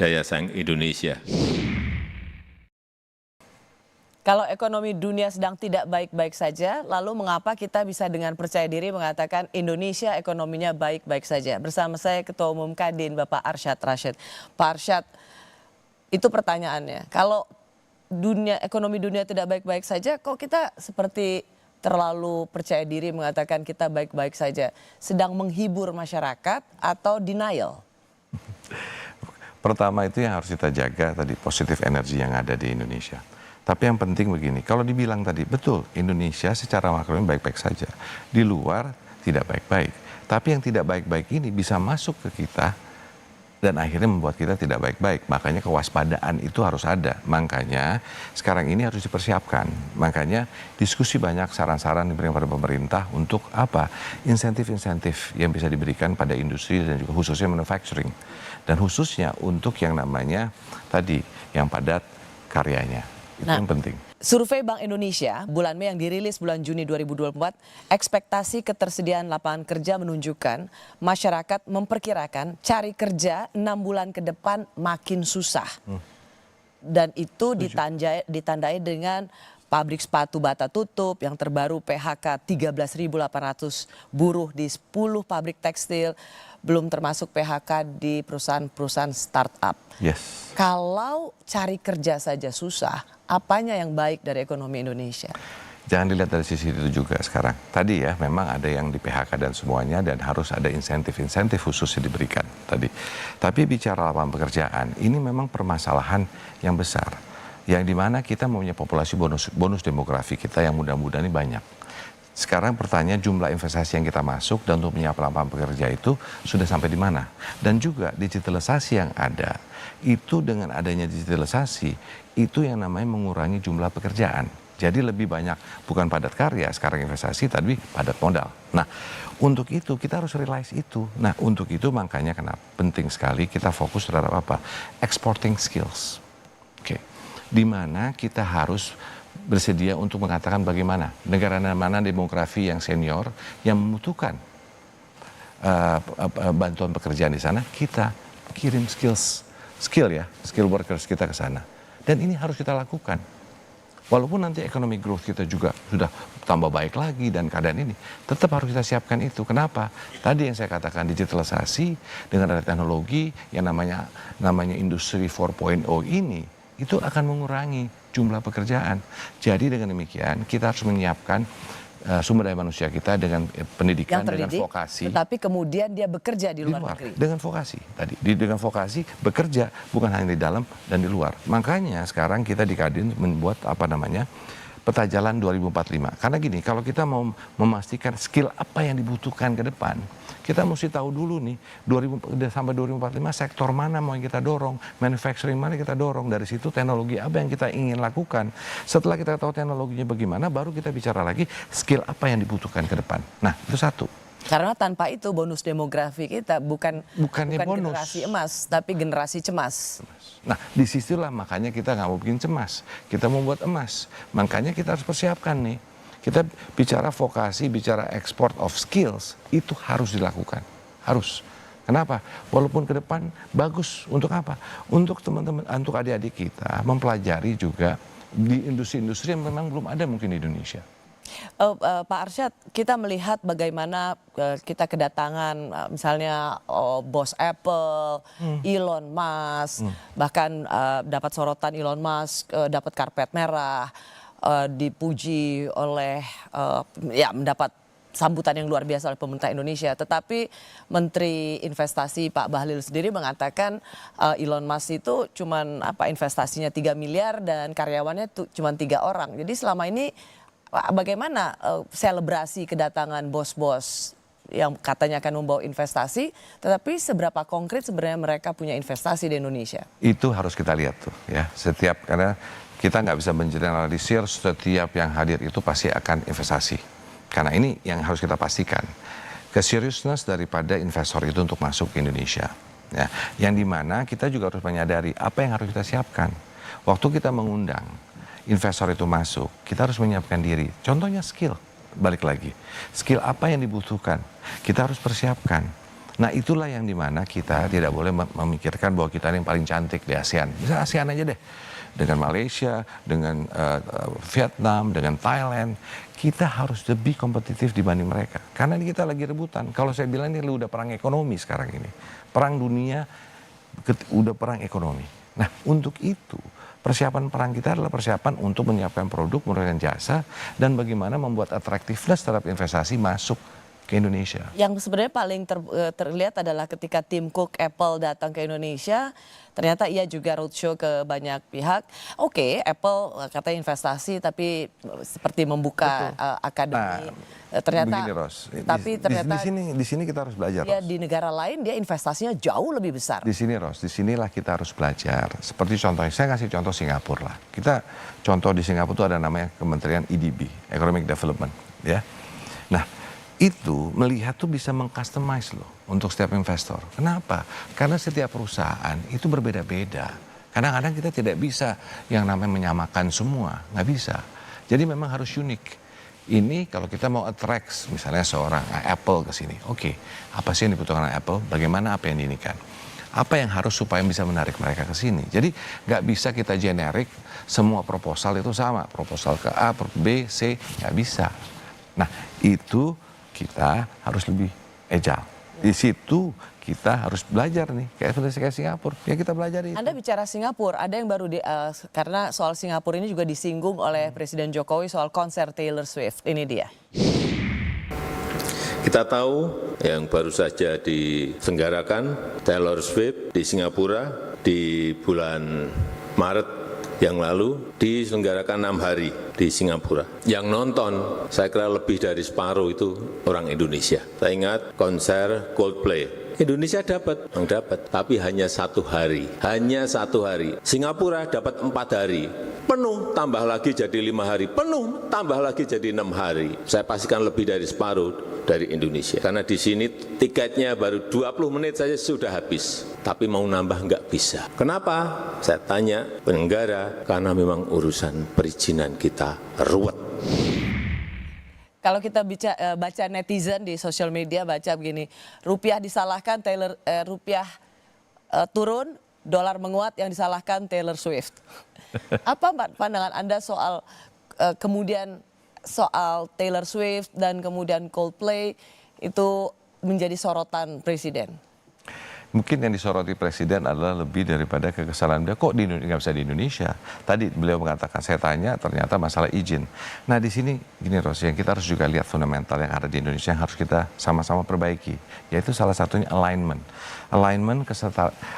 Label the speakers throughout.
Speaker 1: daya saing Indonesia.
Speaker 2: Kalau ekonomi dunia sedang tidak baik-baik saja, lalu mengapa kita bisa dengan percaya diri mengatakan Indonesia ekonominya baik-baik saja? Bersama saya Ketua Umum Kadin, Bapak Arsyad Rashid. Pak Arsyad, itu pertanyaannya. Kalau ekonomi dunia tidak baik-baik saja, kok kita seperti terlalu percaya diri mengatakan kita baik-baik saja? Sedang menghibur masyarakat atau denial?
Speaker 3: Pertama itu yang harus kita jaga tadi, positif energi yang ada di Indonesia. Tapi yang penting begini, kalau dibilang tadi, betul Indonesia secara makro baik-baik saja. Di luar tidak baik-baik. Tapi yang tidak baik-baik ini bisa masuk ke kita dan akhirnya membuat kita tidak baik-baik. Makanya kewaspadaan itu harus ada. Makanya sekarang ini harus dipersiapkan. Makanya diskusi banyak saran-saran diberikan pada pemerintah untuk apa? Insentif-insentif yang bisa diberikan pada industri dan juga khususnya manufacturing. Dan khususnya untuk yang namanya tadi, yang padat karyanya. Itu yang penting.
Speaker 2: Survei Bank Indonesia bulan Mei yang dirilis bulan Juni 2024, ekspektasi ketersediaan lapangan kerja menunjukkan masyarakat memperkirakan cari kerja 6 bulan ke depan makin susah. Dan itu ditandai dengan pabrik sepatu bata tutup, yang terbaru PHK 13.800 buruh di 10 pabrik tekstil, belum termasuk PHK di perusahaan-perusahaan startup.
Speaker 3: Yes.
Speaker 2: Kalau cari kerja saja susah, apanya yang baik dari ekonomi Indonesia?
Speaker 3: Jangan dilihat dari sisi itu juga sekarang. Tadi ya memang ada yang di PHK dan semuanya dan harus ada insentif-insentif khusus yang diberikan tadi. Tapi bicara lapangan pekerjaan, ini memang permasalahan yang besar. Yang dimana kita mempunyai populasi bonus demografi kita yang mudah-mudahan ini banyak. Sekarang pertanyaan jumlah investasi yang kita masuk dan untuk menyiapkan lapangan pekerja itu sudah sampai di mana? Dan juga digitalisasi yang ada, itu dengan adanya digitalisasi, itu yang namanya mengurangi jumlah pekerjaan. Jadi lebih banyak bukan padat karya sekarang investasi, tapi padat modal. Nah, untuk itu kita harus realize itu. Nah, untuk itu makanya kenapa penting sekali kita fokus terhadap apa? Exporting skills. Oke. Di mana kita harus bersedia untuk mengatakan bagaimana negara mana demografi yang senior yang membutuhkan bantuan pekerjaan di sana, kita kirim skill workers kita ke sana. Dan ini harus kita lakukan. Walaupun nanti economic growth kita juga sudah tambah baik lagi dan keadaan ini, tetap harus kita siapkan itu. Kenapa? Tadi yang saya katakan digitalisasi dengan ada teknologi yang namanya industri 4.0 ini, itu akan mengurangi jumlah pekerjaan. Jadi dengan demikian kita harus menyiapkan sumber daya manusia kita dengan pendidikan, dengan vokasi.
Speaker 2: Tetapi kemudian dia bekerja di luar negeri.
Speaker 3: Dengan vokasi tadi, dengan vokasi bekerja bukan hanya di dalam dan di luar. Makanya sekarang kita di Kadin membuat peta jalan 2045. Karena gini, kalau kita mau memastikan skill apa yang dibutuhkan ke depan, kita mesti tahu dulu nih, sampai 2045 sektor mana mau yang kita dorong, manufacturing mana kita dorong, dari situ teknologi apa yang kita ingin lakukan. Setelah kita tahu teknologinya bagaimana, baru kita bicara lagi skill apa yang dibutuhkan ke depan. Nah, itu satu.
Speaker 2: Karena tanpa itu bonus demografi kita bukan generasi emas, tapi generasi cemas.
Speaker 3: Nah, disitulah makanya kita nggak mau bikin cemas, kita mau buat emas. Makanya kita harus persiapkan nih. Kita bicara vokasi, bicara export of skills, itu harus dilakukan. Harus. Kenapa? Walaupun ke depan bagus untuk apa? Untuk teman-teman, untuk adik-adik kita mempelajari juga di industri-industri yang memang belum ada mungkin di Indonesia.
Speaker 2: Pak Arsyad, kita melihat bagaimana kita kedatangan misalnya bos Apple, Elon Musk, bahkan dapat sorotan Elon Musk, dapat karpet merah, dipuji oleh, mendapat sambutan yang luar biasa oleh pemerintah Indonesia. Tetapi Menteri Investasi Pak Bahlil sendiri mengatakan Elon Musk itu cuman investasinya 3 miliar dan karyawannya cuma 3 orang. Jadi selama ini bagaimana selebrasi kedatangan bos-bos yang katanya akan membawa investasi, tetapi seberapa konkret sebenarnya mereka punya investasi di Indonesia? Itu harus kita lihat tuh ya,
Speaker 3: karena kita nggak bisa mengeneralisir setiap yang hadir itu pasti akan investasi. Karena ini yang harus kita pastikan, keseriusan daripada investor itu untuk masuk ke Indonesia. Ya, yang dimana kita juga harus menyadari apa yang harus kita siapkan. Waktu kita mengundang investor itu masuk, kita harus menyiapkan diri. Contohnya skill, balik lagi. Skill apa yang dibutuhkan? Kita harus persiapkan. Nah itulah yang dimana kita tidak boleh memikirkan bahwa kita ini yang paling cantik di ASEAN. Bisa ASEAN aja deh. Dengan Malaysia, dengan Vietnam, dengan Thailand. Kita harus lebih kompetitif dibanding mereka. Karena ini kita lagi rebutan. Kalau saya bilang ini udah perang ekonomi sekarang ini. Perang dunia, udah perang ekonomi. Nah untuk itu, persiapan perang kita adalah persiapan untuk menyiapkan produk, menggunakan jasa, dan bagaimana membuat atraktivitas terhadap investasi masuk ke Indonesia.
Speaker 2: Yang sebenarnya paling terlihat adalah ketika Tim Cook Apple datang ke Indonesia, ternyata ia juga roadshow ke banyak pihak. Oke, Apple katanya investasi, tapi seperti membuka akademi. Ternyata,
Speaker 3: begini Ros,
Speaker 2: tapi ternyata
Speaker 3: di sini kita harus belajar.
Speaker 2: Dia di negara lain dia investasinya jauh lebih besar.
Speaker 3: Di sini Ros, disinilah kita harus belajar. Seperti contohnya, saya kasih contoh Singapura lah. Kita contoh di Singapura itu ada namanya Kementerian EDB, Economic Development, ya. Nah, itu melihat tuh bisa mengcustomize loh untuk setiap investor. Kenapa? Karena setiap perusahaan itu berbeda-beda. Kadang-kadang kita tidak bisa yang namanya menyamakan semua, nggak bisa. Jadi memang harus unik. Ini kalau kita mau attract misalnya seorang Apple ke sini, oke, apa sih yang dibutuhkan Apple? Bagaimana apa yang diinginkan? Apa yang harus supaya bisa menarik mereka ke sini? Jadi nggak bisa kita generik semua proposal itu sama, proposal ke A, B, C, nggak bisa. Nah itu kita harus lebih agile. Di situ kita harus belajar nih, kayak Singapura, ya kita belajar itu.
Speaker 2: Anda bicara Singapura, ada yang baru karena soal Singapura ini juga disinggung oleh Presiden Jokowi soal konser Taylor Swift. Ini dia.
Speaker 1: Kita tahu yang baru saja diselenggarakan Taylor Swift di Singapura di bulan Maret yang lalu diselenggarakan 6 hari di Singapura. Yang nonton saya kira lebih dari separuh itu orang Indonesia. Saya ingat konser Coldplay. Indonesia dapat, tapi hanya 1 hari. Hanya 1 hari. Singapura dapat 4 hari. Penuh, tambah lagi jadi 5 hari. Penuh, tambah lagi jadi 6 hari. Saya pastikan lebih dari separuh dari Indonesia. Karena di sini tiketnya baru 20 menit saja sudah habis. Tapi mau nambah nggak bisa. Kenapa? Saya tanya penyelenggara, karena memang urusan perizinan kita ruwet.
Speaker 2: Kalau kita baca netizen di sosial media baca begini, rupiah disalahkan rupiah turun, dolar menguat yang disalahkan Taylor Swift. Apa pandangan Anda soal kemudian soal Taylor Swift dan kemudian Coldplay itu menjadi sorotan Presiden?
Speaker 3: Mungkin yang disoroti Presiden adalah lebih daripada kekesalan dia. Kok nggak bisa di Indonesia? Tadi beliau mengatakan, saya tanya ternyata masalah izin. Nah di sini gini Ros, yang kita harus juga lihat fundamental yang ada di Indonesia yang harus kita sama-sama perbaiki. Yaitu salah satunya alignment. Alignment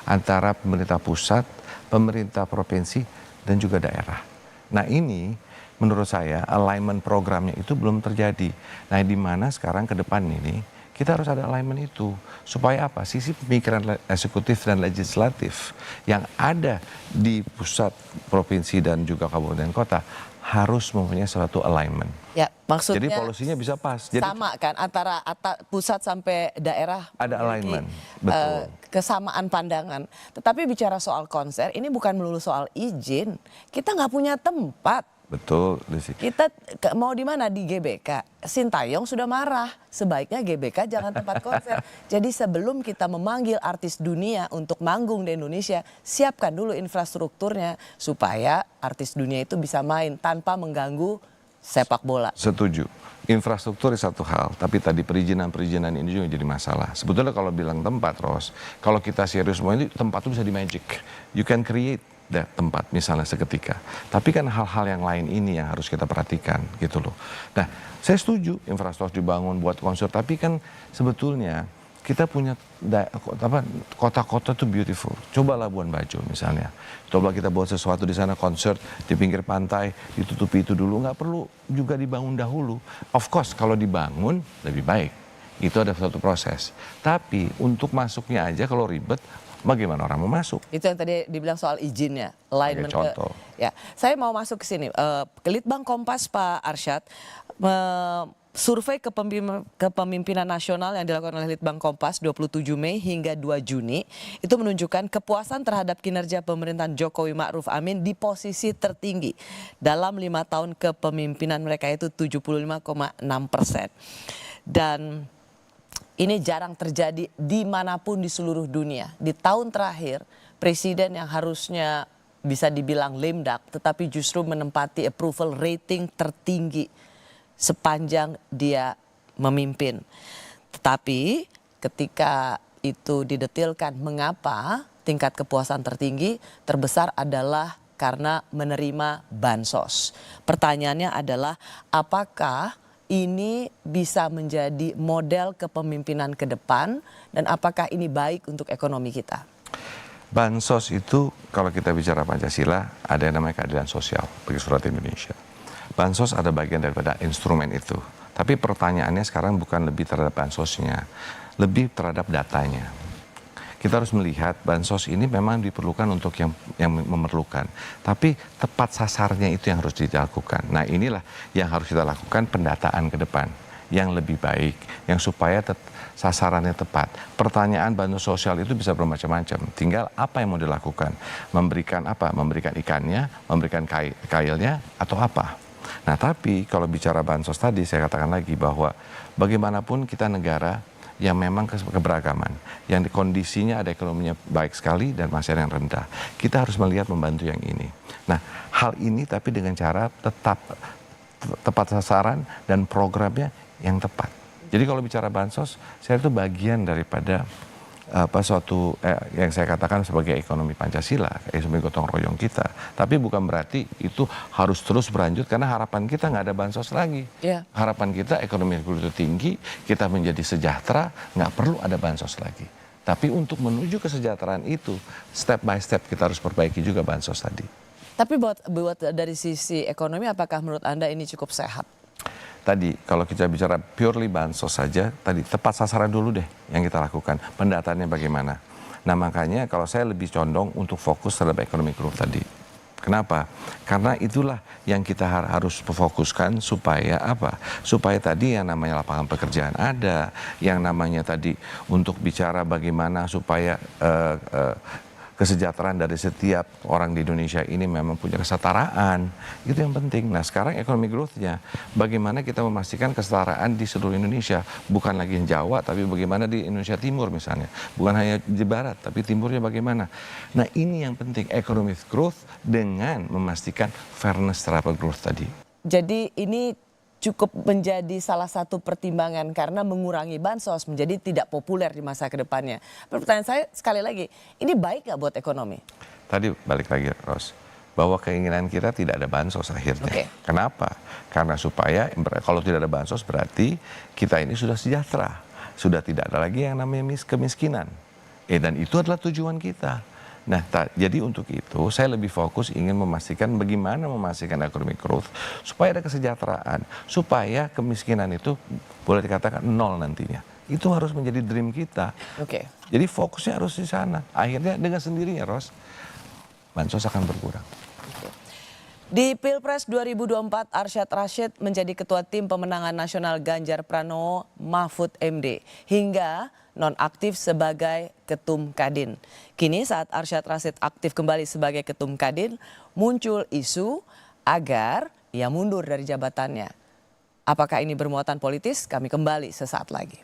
Speaker 3: antara pemerintah pusat, pemerintah provinsi, dan juga daerah. Nah ini menurut saya alignment programnya itu belum terjadi. Nah di mana sekarang ke depan ini kita harus ada alignment itu. Supaya apa? Sisi pemikiran eksekutif dan legislatif yang ada di pusat, provinsi, dan juga kabupaten kota harus mempunyai suatu alignment.
Speaker 2: Ya, maksudnya
Speaker 3: jadi polusinya bisa pas. Jadi
Speaker 2: sama kan antara pusat sampai daerah
Speaker 3: ada alignment. Betul.
Speaker 2: Kesamaan pandangan. Tetapi bicara soal konser, ini bukan melulu soal izin. Kita nggak punya tempat.
Speaker 3: Betul, Desi.
Speaker 2: Kita mau di mana? Di GBK. Sintayong sudah marah. Sebaiknya GBK jangan tempat konser. Jadi sebelum kita memanggil artis dunia untuk manggung di Indonesia, siapkan dulu infrastrukturnya supaya artis dunia itu bisa main tanpa mengganggu sepak bola.
Speaker 3: Setuju. Infrastruktur satu hal, tapi tadi perizinan ini juga jadi masalah. Sebetulnya kalau bilang tempat, Ros, kalau kita serius mau ini tempat itu bisa di magic. You can create tempat misalnya seketika. Tapi kan hal-hal yang lain ini yang harus kita perhatikan gitu loh. Nah, saya setuju infrastruktur dibangun buat konser, tapi kan sebetulnya kita punya kota-kota tuh beautiful. Coba Labuan Bajo misalnya. Coba kita buat sesuatu di sana, konser di pinggir pantai, ditutupi itu dulu, nggak perlu juga dibangun dahulu. Of course kalau dibangun lebih baik. Itu ada suatu proses. Tapi untuk masuknya aja kalau ribet, bagaimana orang mau masuk? Itu
Speaker 2: yang tadi dibilang soal izinnya, alignment.
Speaker 3: Contoh.
Speaker 2: Ya, saya mau masuk ke sini. Litbang Kompas Pak Arsyad, survei kepemimpinan nasional yang dilakukan oleh Litbang Kompas 27 Mei hingga 2 Juni itu menunjukkan kepuasan terhadap kinerja pemerintahan Jokowi Ma'ruf Amin di posisi tertinggi dalam 5 tahun kepemimpinan mereka itu 75,6%. Dan Ini jarang terjadi dimanapun di seluruh dunia. Di tahun terakhir, presiden yang harusnya bisa dibilang lame duck, tetapi justru menempati approval rating tertinggi sepanjang dia memimpin. Tetapi ketika itu didetilkan mengapa tingkat kepuasan tertinggi terbesar adalah karena menerima bansos. Pertanyaannya adalah apakah ini bisa menjadi model kepemimpinan ke depan dan apakah ini baik untuk ekonomi kita?
Speaker 3: Bansos itu kalau kita bicara Pancasila ada yang namanya keadilan sosial bagi rakyat Indonesia. Bansos ada bagian daripada instrumen itu. Tapi pertanyaannya sekarang bukan lebih terhadap bansosnya, lebih terhadap datanya. Kita harus melihat bansos ini memang diperlukan untuk yang memerlukan. Tapi tepat sasarannya itu yang harus dilakukan. Nah inilah yang harus kita lakukan pendataan ke depan. Yang lebih baik, yang supaya sasarannya tepat. Pertanyaan bansos sosial itu bisa bermacam-macam. Tinggal apa yang mau dilakukan. Memberikan apa? Memberikan ikannya, memberikan kailnya, atau apa? Nah tapi kalau bicara bansos tadi saya katakan lagi bahwa bagaimanapun kita negara yang memang keberagaman, yang kondisinya ada ekonominya baik sekali dan masih ada yang rendah. Kita harus melihat membantu yang ini. Nah, hal ini tapi dengan cara tepat sasaran dan programnya yang tepat. Jadi kalau bicara bansos, saya itu bagian daripada suatu yang saya katakan sebagai ekonomi Pancasila, ekonomi gotong royong kita. Tapi bukan berarti itu harus terus berlanjut karena harapan kita nggak ada bansos lagi. Yeah. Harapan kita ekonomi itu tinggi, kita menjadi sejahtera, nggak perlu ada bansos lagi. Tapi untuk menuju kesejahteraan itu, step by step kita harus perbaiki juga bansos tadi.
Speaker 2: Tapi buat dari sisi ekonomi, apakah menurut Anda ini cukup sehat?
Speaker 3: Tadi kalau kita bicara purely bansos saja, tadi tepat sasaran dulu deh yang kita lakukan. Pendataannya bagaimana? Nah makanya kalau saya lebih condong untuk fokus terhadap ekonomi growth tadi. Kenapa? Karena itulah yang kita harus fokuskan supaya apa? Supaya tadi yang namanya lapangan pekerjaan ada, yang namanya tadi untuk bicara bagaimana supaya kesejahteraan dari setiap orang di Indonesia ini memang punya kesetaraan. Itu yang penting. Nah sekarang ekonomi growth-nya, bagaimana kita memastikan kesetaraan di seluruh Indonesia. Bukan lagi di Jawa, tapi bagaimana di Indonesia Timur misalnya. Bukan hanya di Barat, tapi Timurnya bagaimana. Nah ini yang penting, economic growth dengan memastikan fairness terhadap growth tadi.
Speaker 2: Jadi ini cukup menjadi salah satu pertimbangan karena mengurangi bansos menjadi tidak populer di masa kedepannya. Pertanyaan saya sekali lagi, ini baik nggak buat ekonomi?
Speaker 3: Tadi balik lagi Ros, bahwa keinginan kita tidak ada bansos akhirnya.
Speaker 2: Okay.
Speaker 3: Kenapa? Karena supaya kalau tidak ada bansos berarti kita ini sudah sejahtera. Sudah tidak ada lagi yang namanya kemiskinan. Dan itu adalah tujuan kita. Nah, jadi untuk itu saya lebih fokus ingin memastikan bagaimana memastikan economic growth supaya ada kesejahteraan, supaya kemiskinan itu boleh dikatakan nol nantinya. Itu harus menjadi dream kita.
Speaker 2: Oke.
Speaker 3: Jadi fokusnya harus di sana. Akhirnya dengan sendirinya, Ros, bansos akan berkurang.
Speaker 2: Di Pilpres 2024, Arsyad Rashid menjadi ketua tim pemenangan nasional Ganjar Pranowo Mahfud MD hingga nonaktif sebagai ketum Kadin. Kini saat Arsyad Rashid aktif kembali sebagai ketum Kadin, muncul isu agar ia mundur dari jabatannya. Apakah ini bermuatan politis? Kami kembali sesaat lagi.